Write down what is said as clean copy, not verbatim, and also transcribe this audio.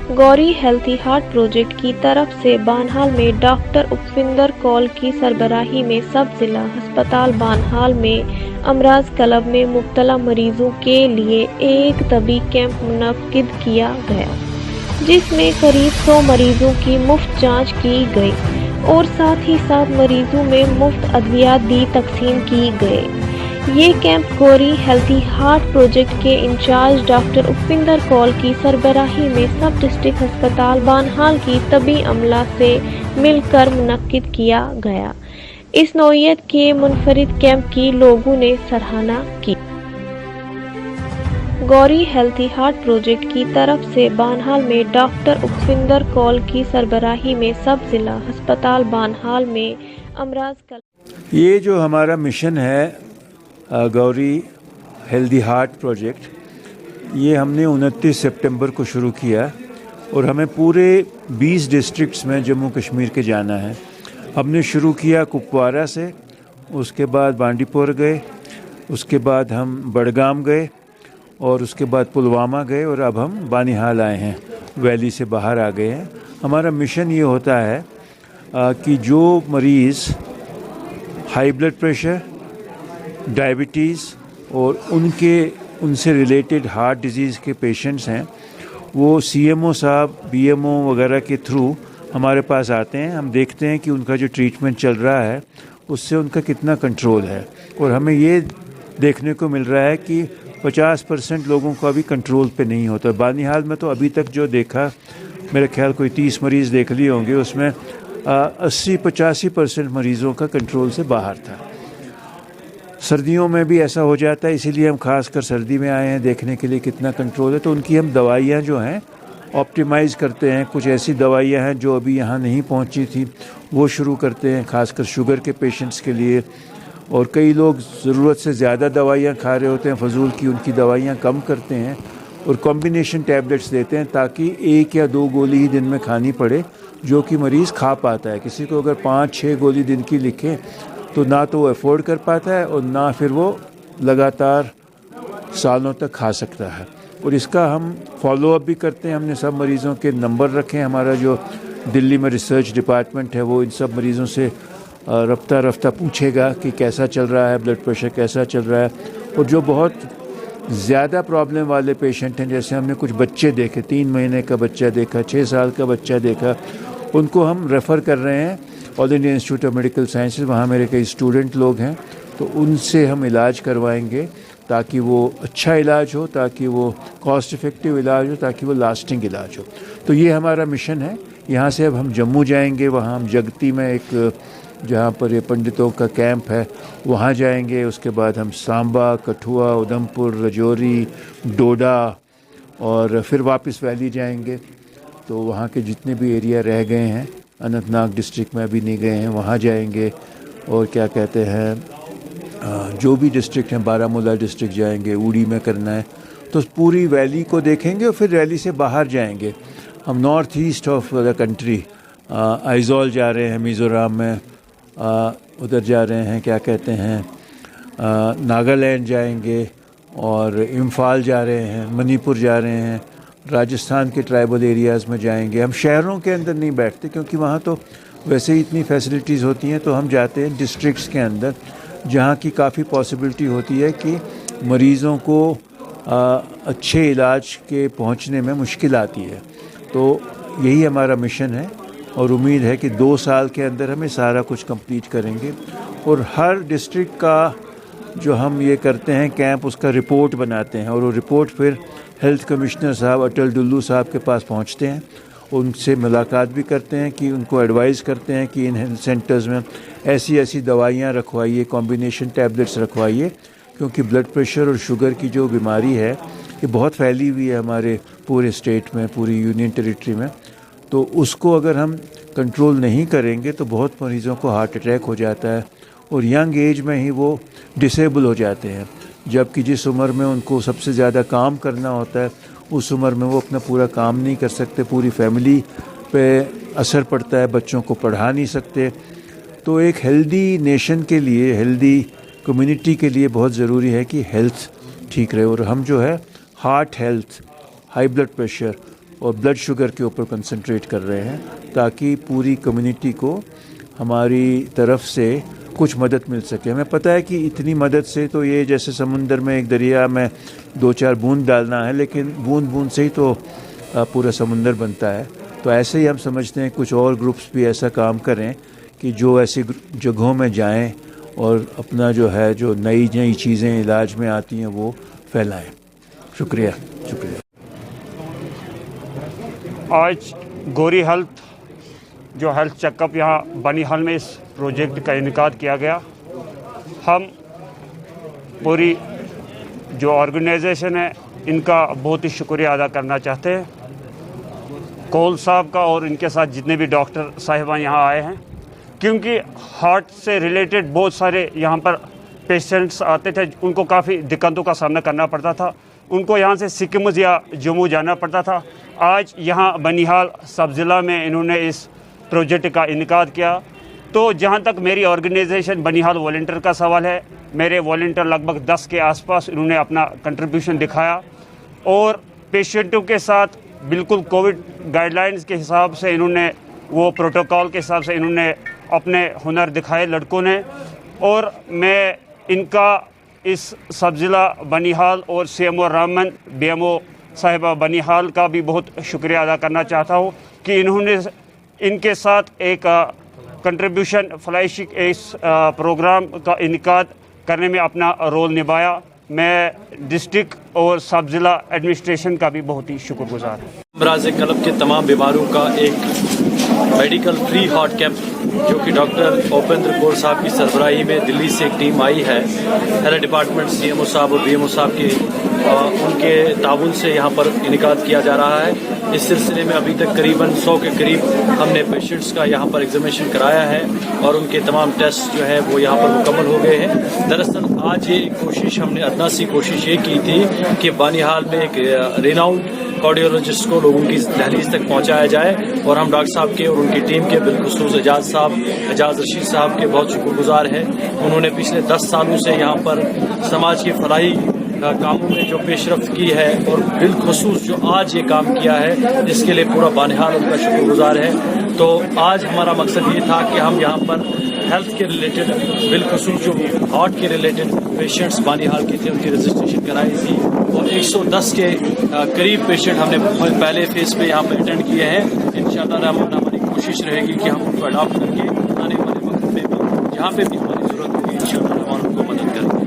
Gauri healthy heart project की तरफ से बानहाल में डॉक्टर उपिंदर कौल की सरबराही में सब जिला अस्पताल बानहाल में अमराज क्लब में मुब्तला मरीजों के लिए एक तबी कैंप मुनक्किद किया गया, जिसमें करीब 100 मरीजों की मुफ्त जांच की गई और साथ ही साथ मरीजों में मुफ्त अद्वियात भी तकसीम की गए। ये camp Gauri healthy heart project के इंचार्ज डॉक्टर उपिंदर कौल की सरबराही में सब डिस्ट्रिक्ट अस्पताल बानहाल की तबी अमला से मिलकर मुनक्किद किया गया। इस नौइयत के मुनफरिद कैंप की लोगों ने सराहना की। गौरी हेल्थी हार्ट प्रोजेक्ट की तरफ से बानहाल में डॉक्टर उपिंदर कौल की सरबराही में सब जिला अस्पताल बानहाल में अमराज। ये जो हमारा मिशन है गौरी हेल्दी हार्ट प्रोजेक्ट, ये हमने 29 सितंबर को शुरू किया और हमें पूरे 20 डिस्ट्रिक्ट्स में जम्मू कश्मीर के जाना है। हमने शुरू किया कुपवारा से, उसके बाद बांडीपुर गए, उसके बाद हम बडगाम गए और उसके बाद पुलवामा गए और अब हम बानीहाल आए हैं, वैली से बाहर आ गए हैं। हमारा मिशन ये होता है कि जो मरीज़ हाई ब्लड प्रेशर, डायबिटीज़ और उनसे रिलेटेड हार्ट डिजीज़ के पेशेंट्स हैं, वो CMO साहब, BMO वगैरह के थ्रू हमारे पास आते हैं। हम देखते हैं कि उनका जो ट्रीटमेंट चल रहा है उससे उनका कितना कंट्रोल है, और हमें ये देखने को मिल रहा है कि 50% लोगों का अभी कंट्रोल पे नहीं होता। बानीहाल में तो अभी तक जो देखा, मेरे ख्याल कोई 30 मरीज़ देख लिए होंगे, उसमें 80-85% मरीज़ों का कंट्रोल से बाहर था। सर्दियों में भी ऐसा हो जाता है, इसीलिए हम खास कर सर्दी में आए हैं देखने के लिए कितना कंट्रोल है। तो उनकी हम दवाइयाँ जो हैं ऑप्टिमाइज़ करते हैं। कुछ ऐसी दवाइयाँ हैं जो अभी यहाँ नहीं पहुँची थी, वो शुरू करते हैं खासकर शुगर के पेशेंट्स के लिए। और कई लोग ज़रूरत से ज़्यादा दवाइयाँ खा रहे होते हैं फजूल की, उनकी दवाइयाँ कम करते हैं और कॉम्बिनेशन टैबलेट्स देते हैं, ताकि 1 या 2 गोली ही दिन में खानी पड़े, जो कि मरीज़ खा पाता है। किसी को अगर 5-6 गोली दिन की लिखें तो ना तो वो अफोर्ड कर पाता है और ना फिर वो लगातार सालों तक खा सकता है। और इसका हम फॉलो अप भी करते हैं। हमने सब मरीज़ों के नंबर रखे हैं। हमारा जो दिल्ली में रिसर्च डिपार्टमेंट है वो इन सब मरीज़ों से रफ्ता पूछेगा कि कैसा चल रहा है, ब्लड प्रेशर कैसा चल रहा है। और जो बहुत ज़्यादा प्रॉब्लम वाले पेशेंट हैं, जैसे हमने कुछ बच्चे देखे, 3 महीने का बच्चा देखा, 6 साल का बच्चा देखा, उनको हम रेफ़र कर रहे हैं all India institute of medical sciences. वहाँ मेरे कई स्टूडेंट लोग हैं, तो उनसे हम इलाज करवाएंगे ताकि वो अच्छा इलाज हो, ताकि वो कॉस्ट इफ़ेक्टिव इलाज हो, ताकि वो लास्टिंग इलाज हो। तो ये हमारा मिशन है। यहाँ से अब हम जम्मू जाएंगे, वहाँ हम जगती में एक जहाँ पर ये पंडितों का कैंप है वहाँ जाएंगे। उसके बाद हम सांबा, कठुआ, उधमपुर, राजौरी, डोडा और फिर वापस वैली जाएंगे। तो वहाँ के जितने भी एरिया रह गए हैं, अनंतनाग डिस्ट्रिक्ट में अभी नहीं गए हैं, वहाँ जाएंगे। और क्या कहते हैं, जो भी डिस्ट्रिक्ट हैं, बारामूला डिस्ट्रिक्ट जाएंगे, उड़ी में करना है, तो पूरी वैली को देखेंगे और फिर वैली से बाहर जाएंगे। हम north east of the country Aizawl जा रहे हैं, मिज़ोरम में, उधर जा रहे हैं, क्या कहते हैं, नागालैंड जाएंगे और इम्फाल जा रहे हैं, मणिपुर जा रहे हैं, राजस्थान के ट्राइबल एरियाज़ में जाएंगे। हम शहरों के अंदर नहीं बैठते क्योंकि वहाँ तो वैसे ही इतनी फैसिलिटीज़ होती हैं, तो हम जाते हैं डिस्ट्रिक्ट्स के अंदर जहाँ की काफ़ी पॉसिबिलिटी होती है कि मरीज़ों को अच्छे इलाज के पहुँचने में मुश्किल आती है। तो यही हमारा मिशन है और उम्मीद है कि 2 साल के अंदर हमें सारा कुछ कंप्लीट करेंगे। और हर डिस्ट्रिक्ट का जो हम ये करते हैं कैंप, उसका रिपोर्ट बनाते हैं और वो रिपोर्ट फिर हेल्थ कमिश्नर साहब अटल डुल्लू साहब के पास पहुंचते हैं। उनसे मुलाकात भी करते हैं कि उनको एडवाइस करते हैं कि इन हेल्थ सेंटर्स में ऐसी ऐसी दवाइयाँ रखवाइए, कॉम्बिनेशन टैबलेट्स रखवाइए, क्योंकि ब्लड प्रेशर और शुगर की जो बीमारी है ये बहुत फैली हुई है हमारे पूरे स्टेट में, पूरी यूनियन टेरिटरी में। तो उसको अगर हम कंट्रोल नहीं करेंगे तो बहुत मरीज़ों को हार्ट अटैक हो जाता है और यंग एज में ही वो डिसेबल हो जाते हैं, जबकि जिस उम्र में उनको सबसे ज़्यादा काम करना होता है उस उम्र में वो अपना पूरा काम नहीं कर सकते, पूरी फैमिली पे असर पड़ता है, बच्चों को पढ़ा नहीं सकते। तो एक हेल्दी नेशन के लिए, हेल्दी कम्युनिटी के लिए बहुत ज़रूरी है कि हेल्थ ठीक रहे। और हम जो है heart health, high blood pressure اور بلڈ شوگر کے اوپر کنسنٹریٹ کر رہے ہیں تاکہ پوری کمیونٹی کو ہماری طرف سے کچھ مدد مل سکے. ہمیں پتہ ہے کہ اتنی مدد سے تو یہ جیسے سمندر میں ایک دریا میں 2-4 بوند ڈالنا ہے، لیکن بوند بوند سے ہی تو پورا سمندر بنتا ہے. تو ایسے ہی ہم سمجھتے ہیں کچھ اور گروپس بھی ایسا کام کریں کہ جو ایسی جگہوں میں جائیں اور اپنا جو ہے جو نئی نئی چیزیں علاج میں آتی ہیں وہ پھیلائیں. شکریہ. آج گوری ہیلتھ جو ہیلتھ چیک اپ یہاں بنیحال میں اس پروجیکٹ کا انعقاد کیا گیا. ہم پوری جو آرگنائزیشن ہے ان کا بہت ہی شکریہ ادا کرنا چاہتے ہیں، کول صاحب کا اور ان کے ساتھ جتنے بھی ڈاکٹر صاحبان یہاں آئے ہیں، کیونکہ ہارٹ سے ریلیٹڈ بہت سارے یہاں پر پیشنٹس آتے تھے، ان کو کافی دقتوں کا سامنا کرنا پڑتا تھا، ان کو یہاں سے سکمز یا جموں جانا پڑتا تھا. آج یہاں بنیحال سب ضلع میں انہوں نے اس پروجیکٹ کا انعقاد کیا. تو جہاں تک میری آرگنائزیشن بنیحال والنٹیئر کا سوال ہے، میرے والنٹیئر لگ بھگ 10 کے آس پاس انہوں نے اپنا کنٹریبیوشن دکھایا اور پیشنٹوں کے ساتھ بالکل کووڈ گائیڈ لائنز کے حساب سے انہوں نے وہ پروٹوکول کے حساب سے انہوں نے اپنے ہنر دکھائے لڑکوں نے. اور میں ان کا اس سب ضلع بنیحال اور C M O Raman B M O صاحبہ بنیحال کا بھی بہت شکریہ ادا کرنا چاہتا ہوں کہ انہوں نے ان کے ساتھ ایک کنٹریبیوشن فلائشنگ اس پروگرام کا انعقاد کرنے میں اپنا رول نبھایا. میں ڈسٹرکٹ اور سب ضلع ایڈمنسٹریشن کا بھی بہت ہی شکر گزار ہوں. امراض قلب کے تمام بیماروں کا ایک میڈیکل فری ہارٹ کیمپ جو کہ ڈاکٹر اوپیندر کور صاحب کی سربراہی میں دلی سے ایک ٹیم آئی ہے، health department C M O صاحب اور بی ایم او صاحب کی ان کے تعاون سے یہاں پر انعقاد کیا جا رہا ہے. اس سلسلے میں ابھی تک قریباً 100 کے قریب ہم نے پیشنٹس کا یہاں پر ایگزامینیشن کرایا ہے اور ان کے تمام ٹیسٹ جو ہے وہ یہاں پر مکمل ہو گئے ہیں. دراصل آج یہ کوشش ہم نے ادنا سی کوشش یہ کی تھی کہ بنیحال میں ایک ریناؤنڈ کارڈیولوجسٹ کو لوگوں کی دہلیز تک پہنچایا جائے اور ہم ڈاکٹر صاحب کے اور ان کی ٹیم کے بالخصوص اعجاز رشید صاحب کے بہت شکر گزار ہیں. انہوں نے پچھلے 10 سالوں سے یہاں پر سماج کی فلاحی کاموں میں جو پیش رفت کی ہے اور بالخصوص جو آج یہ کام کیا ہے اس کے لیے پورا بنیحال ان کا شکر گزار ہے. تو آج ہمارا مقصد یہ تھا کہ ہم یہاں پر ہیلتھ کے ریلیٹڈ بالخصوص جو ہارٹ کے ریلیٹڈ پیشنٹس بنیحال کے تھے ان کی رجسٹریشن کرائی تھی اور 110 کے قریب پیشنٹ ہم نے پہلے فیز پہ یہاں پہ اٹینڈ کیے ہیں. انشاءاللہ الرحمن ہماری کوشش رہے گی کہ ہم ان کو اڈاپٹ کر کے آنے والے وقت میں بھی جہاں پہ بھی ہماری ضرورت ہوگی انشاءاللہ الرحمن ان کو مدد کریں گے.